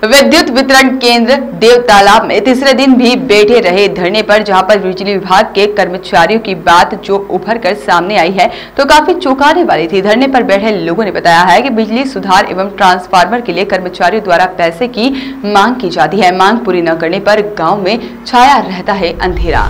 विद्युत वितरण केंद्र देवतालाब में तीसरे दिन भी बैठे रहे धरने पर, जहां पर बिजली विभाग के कर्मचारियों की बात जो उभर कर सामने आई है तो काफी चौंकाने वाली थी। धरने पर बैठे लोगों ने बताया है कि बिजली सुधार एवं ट्रांसफार्मर के लिए कर्मचारियों द्वारा पैसे की मांग की जाती है। मांग पूरी न करने पर गाँव में छाया रहता है अंधेरा।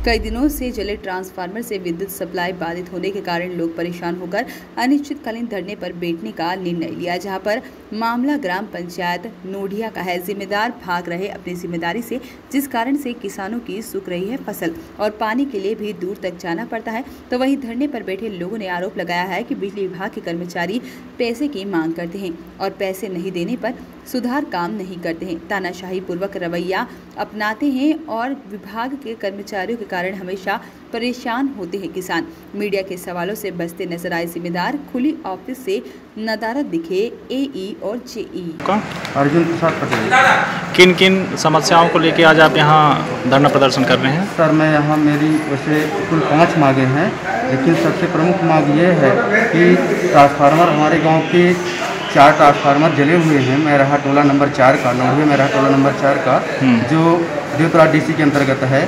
कई दिनों से जले ट्रांसफार्मर से विद्युत सप्लाई बाधित होने के कारण लोग परेशान होकर अनिश्चितकालीन धरने पर बैठने का निर्णय लिया, जहां पर मामला ग्राम पंचायत नोडिया का है। जिम्मेदार भाग रहे अपनी जिम्मेदारी से, जिस कारण से किसानों की सूख रही है फसल और पानी के लिए भी दूर तक जाना पड़ता है। तो वहीं धरने पर बैठे लोगों ने आरोप लगाया है कि बिजली विभाग के कर्मचारी पैसे की मांग करते हैं और पैसे नहीं देने पर सुधार काम नहीं करते हैं, तानाशाही पूर्वक रवैया अपनाते हैं और विभाग के कर्मचारियों के कारण हमेशा परेशान होते हैं किसान। मीडिया के सवालों से बचते नजर आए जिम्मेदार खुली ऑफिस से नदारत दिखे एई और जेई। अर्जुन प्रसाद पटेल। किन किन समस्याओं को लेकर आज आप यहाँ धरना प्रदर्शन कर रहे हैं? सर मैं यहाँ मेरी वैसे कुल 5 मांगे हैं, लेकिन सबसे प्रमुख मांग ये है कि ट्रांसफार्मर हमारे गाँव के 4 ट्रांसफार्मर जले हुए हैं। मैं रहा टोला नंबर 4 का, नोडिया में रहा टोला नंबर 4 का, जो देवतलाब डीसी के अंतर्गत है।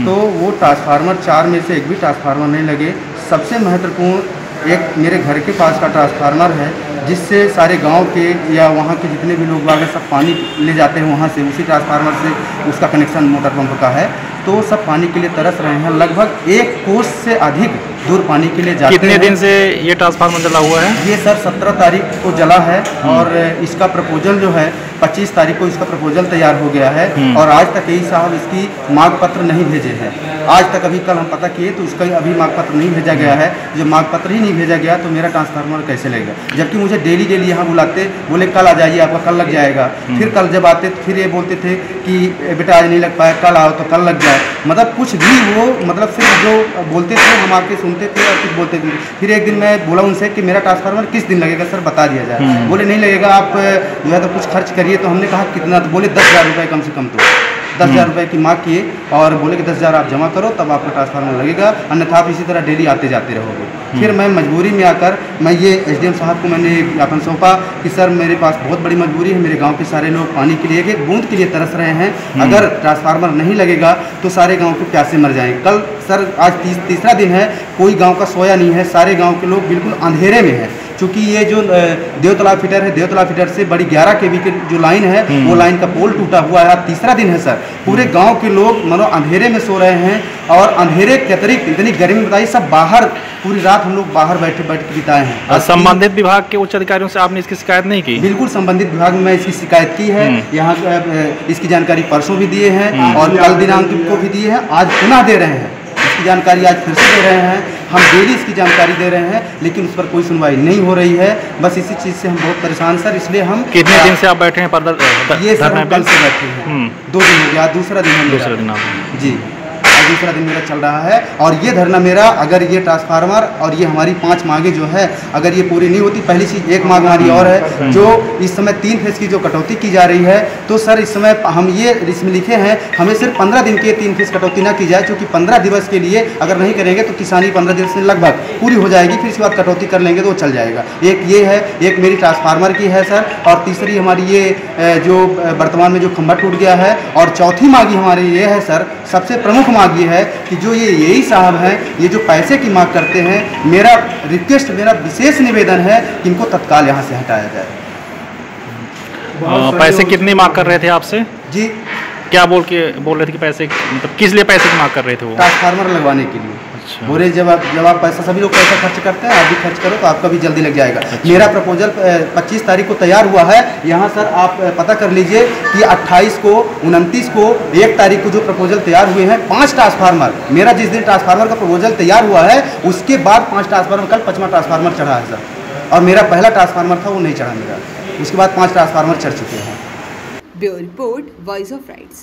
तो वो ट्रांसफार्मर 4 में से एक भी ट्रांसफार्मर नहीं लगे। सबसे महत्वपूर्ण एक मेरे घर के पास का ट्रांसफार्मर है, जिससे सारे गांव के या वहाँ के जितने भी लोग बाग सब पानी ले जाते हैं वहाँ से, उसी ट्रांसफार्मर से उसका कनेक्शन मोटर पंप का है। तो सब पानी के लिए तरस रहे हैं। लगभग 1 कोस से अधिक दूर पानी के लिए जाते हैं। कितने दिन से ये ट्रांसफार्मर जला हुआ है? ये सर 17 तारीख को जला है और इसका प्रपोजल जो है 25 तारीख को इसका प्रपोजल तैयार हो गया है और आज तक यही साहब इसकी मांग पत्र नहीं भेजे हैं। आज तक अभी कल हम पता किए तो इसका अभी मांग पत्र नहीं भेजा गया है। जब मांग पत्र ही नहीं भेजा गया तो मेरा ट्रांसफार्मर कैसे लगेगा? जबकि मुझे डेली यहाँ बुलाते, बोले कल आ जाइए आपका कल लग जाएगा। फिर कल जब आते तो फिर ये बोलते थे कि बेटा आज नहीं लग पाया, कल आओ तो कल लग जाए। मतलब कुछ भी वो मतलब सिर्फ जो बोलते थे हम आके सुनते थे और कुछ बोलते थे। फिर एक दिन मैं बोला उनसे कि मेरा ट्रांसफार्मर किस दिन लगेगा सर, बता दिया जाए। बोले नहीं लगेगा, आप जो है तो कुछ खर्च करिए। तो हमने कहा कितना? तो बोले 10,000 रुपये कम से कम। तो 10,000 रुपये की मांग किए और बोले कि 10,000 आप जमा करो तब आपका ट्रांसफार्मर लगेगा, अन्यथा आप इसी तरह डेली आते जाते रहोगे। फिर मैं मजबूरी में आकर मैं ये एसडीएम साहब को मैंने ज्ञापन सौंपा कि सर मेरे पास बहुत बड़ी मजबूरी है, मेरे गांव के सारे लोग पानी के लिए एक बूंद के लिए तरस रहे हैं। अगर ट्रांसफार्मर नहीं लगेगा तो सारे गाँव के प्यासे मर जाएंगे। कल सर आज तीसरा दिन है, कोई गाँव का सोया नहीं है, सारे गाँव के लोग बिल्कुल अंधेरे में है। क्योंकि ये जो देवतलाब फीडर है, देवतलाब फीडर से बड़ी 11 kV की जो लाइन है वो लाइन का पोल टूटा हुआ है। तीसरा दिन है सर, पूरे गांव के लोग मानो अंधेरे में सो रहे हैं और अंधेरे के अतिरिक्त इतनी गर्मी बताइए, सब बाहर पूरी रात हम लोग बाहर बैठ के बिताए हैं। संबंधित विभाग के उच्च अधिकारियों से आपने इसकी शिकायत नहीं की? बिल्कुल संबंधित विभाग में मैं इसकी शिकायत की है। यहाँ इसकी जानकारी परसों भी दिए हैं और कल दिनांक को भी दिए हैं, आज पुनः दे रहे हैं। इसकी जानकारी आज फिर से दे रहे हैं। हम डेली इसकी जानकारी दे रहे हैं लेकिन उस पर कोई सुनवाई नहीं हो रही है। बस इसी चीज़ से हम बहुत परेशान सर, इसलिए हम कितने दिन से आप बैठे हैं? ये सर हम कल से बैठे हैं, 2 दिन हो गया, दूसरा दिन है मेरा। जी दूसरा दिन मेरा चल रहा है और ये धरना मेरा, अगर ये ट्रांसफार्मर और ये हमारी 5 मांगे जो है अगर ये पूरी नहीं होती, पहली चीज़ एक मांग हमारी और है जो इस समय 3 फेज की जो कटौती की जा रही है। तो सर इस समय हम ये इसमें लिखे हैं हमें सिर्फ 15 दिन की 3 फेज कटौती ना की जाए, क्योंकि 15 दिवस के लिए अगर नहीं करेंगे तो किसानी 15 दिवस में लगभग पूरी हो जाएगी। फिर इसके बाद कटौती कर लेंगे तो वो चल जाएगा। एक ये है, एक मेरी ट्रांसफार्मर की है सर, और तीसरी हमारी ये जो वर्तमान में जो खंभा टूट गया है, और चौथी मांगी हमारी ये है सर, सबसे प्रमुख मांग ये है कि जो ये यही साहब हैं, ये जो पैसे की मांग करते हैं, मेरा रिक्वेस्ट, मेरा विशेष निवेदन है कि इनको तत्काल यहाँ से हटाया जाए। पैसे कितनी मांग कर रहे थे आपसे? जी क्या बोल रहे थे कि पैसे, मतलब किस लिए पैसे की मांग कर रहे थे वो? ट्रांसफार्मर लगवाने के लिए। अच्छा। बोले जब आप पैसा, सभी लोग पैसा खर्च करते हैं, आप भी खर्च करो तो आपका भी जल्दी लग जाएगा। अच्छा। मेरा प्रपोजल 25 तारीख को तैयार हुआ है। यहाँ सर आप पता कर लीजिए कि 28 को, 29 को, 1 तारीख को जो प्रपोजल तैयार हुए हैं 5 ट्रांसफार्मर, मेरा जिस दिन ट्रांसफार्मर का प्रपोजल तैयार हुआ है उसके बाद 5 ट्रांसफार्मर, कल 5वां ट्रांसफार्मर चढ़ा है सर, और मेरा पहला ट्रांसफार्मर था वो नहीं चढ़ा मेरा, उसके बाद 5 ट्रांसफार्मर चढ़ चुके हैं। Bureau report, voice of rights.